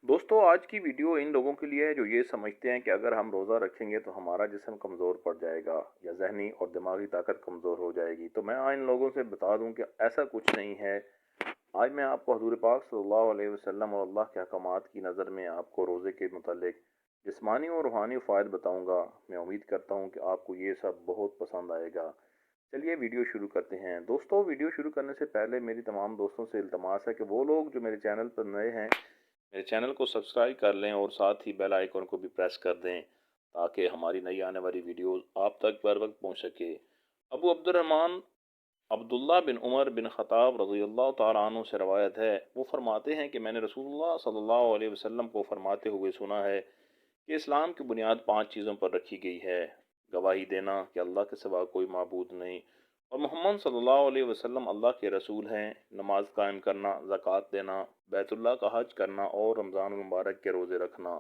دوستوں آج کی ویڈیو ان لوگوں کے لیے ہے جو یہ سمجھتے ہیں کہ اگر ہم روزہ رکھیں گے تو ہمارا جسم کمزور پڑ جائے گا یا ذہنی اور دماغی طاقت کمزور ہو جائے گی۔ تو میں ان لوگوں سے بتا دوں کہ ایسا کچھ نہیں ہے۔ آج میں آپ کو حضور پاک صلی اللہ علیہ وسلم اور اللہ کے احکامات کی نظر میں آپ کو روزے کے متعلق جسمانی اور روحانی فوائد بتاؤں گا۔ میں امید کرتا ہوں کہ آپ کو یہ سب بہت پسند آئے گا۔ چلیے ویڈیو شروع کرتے ہیں۔ دوستوں ویڈیو شروع کرنے سے پہلے میری تمام دوستوں سے التماس ہے کہ وہ لوگ جو میرے چینل پر نئے ہیں میرے چینل کو سبسکرائب کر لیں اور ساتھ ہی بیل آئیکن کو بھی پریس کر دیں تاکہ ہماری نئی آنے والی ویڈیوز آپ تک بر وقت پہنچ سکے۔ ابو عبد الرحمن عبداللہ بن عمر بن خطاب رضی اللہ تعالیٰ عنہ سے روایت ہے، وہ فرماتے ہیں کہ میں نے رسول اللہ صلی اللہ علیہ وسلم کو فرماتے ہوئے سنا ہے کہ اسلام کی بنیاد 5 چیزوں پر رکھی گئی ہے: گواہی دینا کہ اللہ کے سوا کوئی معبود نہیں اور محمد صلی اللہ علیہ وسلم اللہ کے رسول ہیں، نماز قائم کرنا، زکوٰۃ دینا، بیت اللہ کا حج کرنا اور رمضان المبارک کے روزے رکھنا۔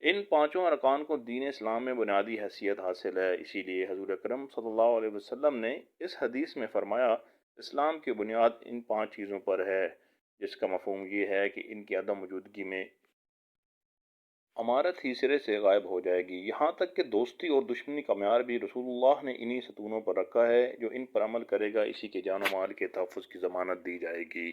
ان پانچوں ارکان کو دین اسلام میں بنیادی حیثیت حاصل ہے، اسی لیے حضور اکرم صلی اللہ علیہ وسلم نے اس حدیث میں فرمایا اسلام کی بنیاد ان 5 چیزوں پر ہے، جس کا مفہوم یہ ہے کہ ان کی عدم موجودگی میں امارت ہی سرے سے غائب ہو جائے گی۔ یہاں تک کہ دوستی اور دشمنی کا معیار بھی رسول اللہ نے انہی ستونوں پر رکھا ہے، جو ان پر عمل کرے گا اسی کے جان و مال کے تحفظ کی ضمانت دی جائے گی۔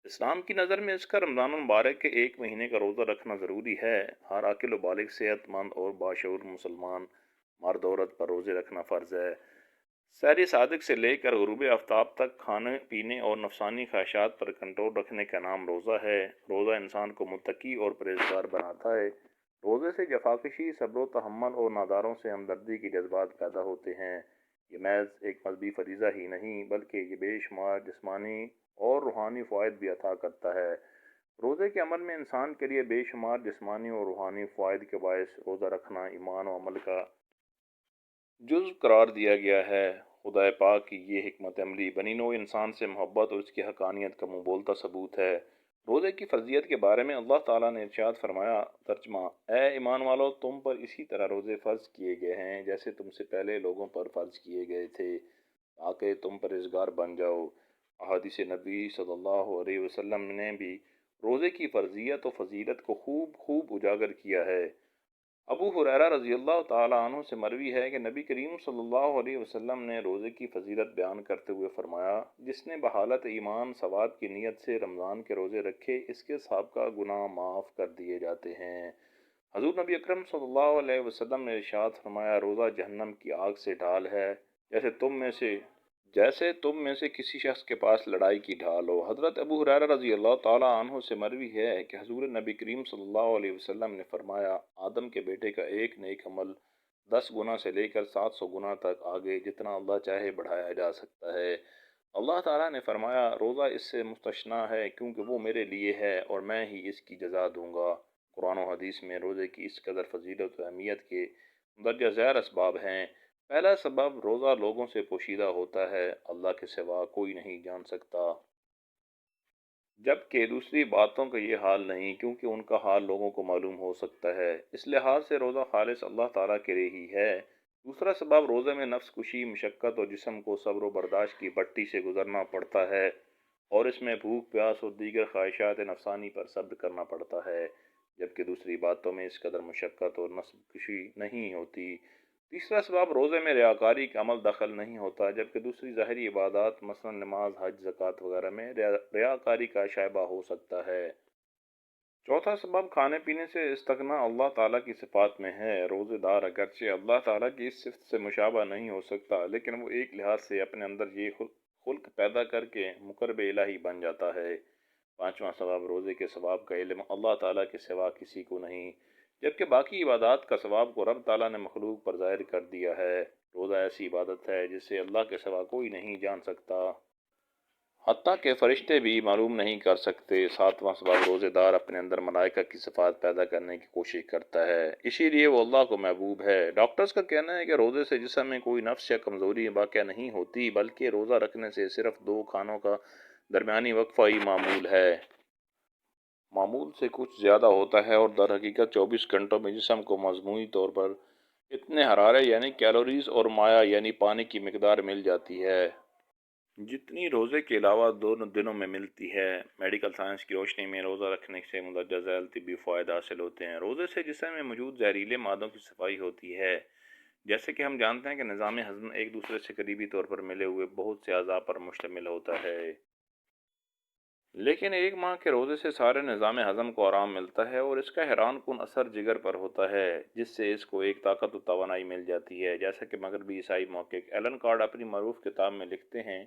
اسلام کی نظر میں اس کا رمضان المبارک کے 1 مہینے کا روزہ رکھنا ضروری ہے۔ ہر عاقل و بالغ صحت مند اور باشعور مسلمان مرد عورت پر روزے رکھنا فرض ہے۔ سحر صادق سے لے کر غروب آفتاب تک کھانے پینے اور نفسانی خواہشات پر کنٹرول رکھنے کا نام روزہ ہے۔ روزہ انسان کو متقی اور پرہیزگار بناتا ہے۔ روزے سے جفاکشی، صبر و تحمل اور ناداروں سے ہمدردی کے جذبات پیدا ہوتے ہیں۔ یہ محض ایک مذہبی فریضہ ہی نہیں بلکہ یہ بے شمار جسمانی اور روحانی فوائد بھی عطا کرتا ہے۔ روزے کے عمل میں انسان کے لیے بے شمار جسمانی اور روحانی فوائد کے باعث روزہ رکھنا ایمان و عمل کا جزو قرار دیا گیا ہے۔ خدا پاک کی یہ حکمت عملی بنی نوع انسان سے محبت اور اس کی حقانیت کا منہ بولتا ثبوت ہے۔ روزے کی فرضیت کے بارے میں اللہ تعالیٰ نے ارشاد فرمایا، ترجمہ: اے ایمان والو، تم پر اسی طرح روزے فرض کیے گئے ہیں جیسے تم سے پہلے لوگوں پر فرض کیے گئے تھے تاکہ تم پرہیزگار بن جاؤ۔ احادیث نبی صلی اللہ علیہ وسلم نے بھی روزے کی فرضیت و فضیلت کو خوب اجاگر کیا ہے۔ ابو ہریرہ رضی اللہ تعالیٰ عنہ سے مروی ہے کہ نبی کریم صلی اللہ علیہ وسلم نے روزے کی فضیلت بیان کرتے ہوئے فرمایا، جس نے بحالت ایمان ثواب کی نیت سے رمضان کے روزے رکھے اس کے سابقہ گناہ معاف کر دیے جاتے ہیں۔ حضور نبی اکرم صلی اللہ علیہ وسلم نے ارشاد فرمایا، روزہ جہنم کی آگ سے ڈھال ہے، جیسے تم میں سے کسی شخص کے پاس لڑائی کی ڈھال ہو۔ حضرت ابو ہریرہ رضی اللہ تعالیٰ عنہ سے مروی ہے کہ حضور نبی کریم صلی اللہ علیہ وسلم نے فرمایا، آدم کے بیٹے کا ایک نیک عمل 10 گنا سے لے کر 700 گنا تک آگے جتنا اللہ چاہے بڑھایا جا سکتا ہے۔ اللہ تعالیٰ نے فرمایا، روزہ اس سے مستثنیٰ ہے کیونکہ وہ میرے لیے ہے اور میں ہی اس کی جزا دوں گا۔ قرآن و حدیث میں روزے کی اس قدر فضیلت و اہمیت کے مندرجہ ذیل اسباب ہیں۔ پہلا سبب، روزہ لوگوں سے پوشیدہ ہوتا ہے، اللہ کے سوا کوئی نہیں جان سکتا، جبکہ دوسری باتوں کا یہ حال نہیں کیونکہ ان کا حال لوگوں کو معلوم ہو سکتا ہے۔ اس لحاظ سے روزہ خالص اللہ تعالیٰ کے لیے ہی ہے۔ دوسرا سبب، روزے میں نفس کشی، مشقت اور جسم کو صبر و برداشت کی بٹی سے گزرنا پڑتا ہے اور اس میں بھوک پیاس اور دیگر خواہشات نفسانی پر صبر کرنا پڑتا ہے، جبکہ دوسری باتوں میں اس قدر مشقت اور نفس کشی نہیں ہوتی۔ تیسرا سبب، روزے میں ریاکاری کا عمل دخل نہیں ہوتا، جبکہ دوسری ظاہری عبادات مثلا نماز، حج، زکوٰۃ وغیرہ میں ریاکاری کا شائبہ ہو سکتا ہے۔ چوتھا سبب، کھانے پینے سے استغنا اللہ تعالیٰ کی صفات میں ہے۔ روزے دار اگرچہ اللہ تعالیٰ کی اس صفت سے مشابہ نہیں ہو سکتا، لیکن وہ ایک لحاظ سے اپنے اندر یہ خلق پیدا کر کے مقرب الہی بن جاتا ہے۔ پانچواں سبب، روزے کے ثواب کا علم اللہ تعالیٰ کے سوا کسی کو نہیں، جبکہ باقی عبادات کا ثواب کو رب تعالیٰ نے مخلوق پر ظاہر کر دیا ہے۔ روزہ ایسی عبادت ہے جسے اللہ کے سوا کوئی نہیں جان سکتا، حتیٰ کہ فرشتے بھی معلوم نہیں کر سکتے۔ ساتواں سبب، روزے دار اپنے اندر ملائکہ کی صفات پیدا کرنے کی کوشش کرتا ہے، اسی لیے وہ اللہ کو محبوب ہے۔ ڈاکٹرز کا کہنا ہے کہ روزے سے جسم میں کوئی نقص یا کمزوری واقع نہیں ہوتی، بلکہ روزہ رکھنے سے صرف 2 کھانوں کا درمیانی وقفہ ہی معمول سے کچھ زیادہ ہوتا ہے اور در حقیقت 24 گھنٹوں میں جسم کو مجموعی طور پر اتنے حرارے یعنی کیلوریز اور مائع یعنی پانی کی مقدار مل جاتی ہے۔ جتنی روزے کے علاوہ دونوں دنوں میں ملتی ہے، میڈیکل سائنس کی روشنی میں روزہ رکھنے سے مندرجہ ذیل طبی فوائد حاصل ہوتے ہیں۔ روزے سے جسم میں موجود زہریلے مادوں کی صفائی ہوتی ہے۔ جیسے کہ ہم جانتے ہیں کہ نظام ہضم ایک دوسرے سے قریبی طور پر ملے ہوئے بہت سے اعضاء پر مشتمل ہوتا ہے، لیکن ایک ماہ کے روزے سے سارے نظام ہضم کو آرام ملتا ہے اور اس کا حیران کن اثر جگر پر ہوتا ہے، جس سے اس کو ایک طاقت و توانائی مل جاتی ہے۔ جیسا کہ مغربی عیسائی محقق ایلن کارڈ اپنی معروف کتاب میں لکھتے ہیں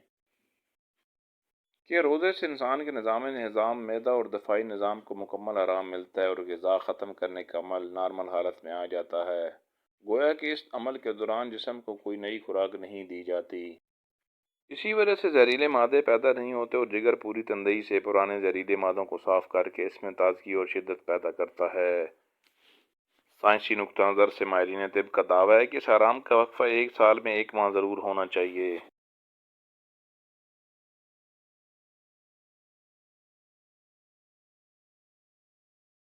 کہ روزے سے انسان کے نظام معدہ اور دفاعی نظام کو مکمل آرام ملتا ہے اور غذا ختم کرنے کا عمل نارمل حالت میں آ جاتا ہے، گویا کہ اس عمل کے دوران جسم کو کوئی نئی خوراک نہیں دی جاتی۔ اسی وجہ سے زہریلے مادے پیدا نہیں ہوتے اور جگر پوری تندہی سے پرانے زہریلے مادوں کو صاف کر کے اس میں تازگی اور شدت پیدا کرتا ہے۔ سائنسی نقطہ نظر سے ماہرین طب کا دعویٰ ہے کہ اس آرام کا وقفہ ایک سال میں ایک ماہ ضرور ہونا چاہیے۔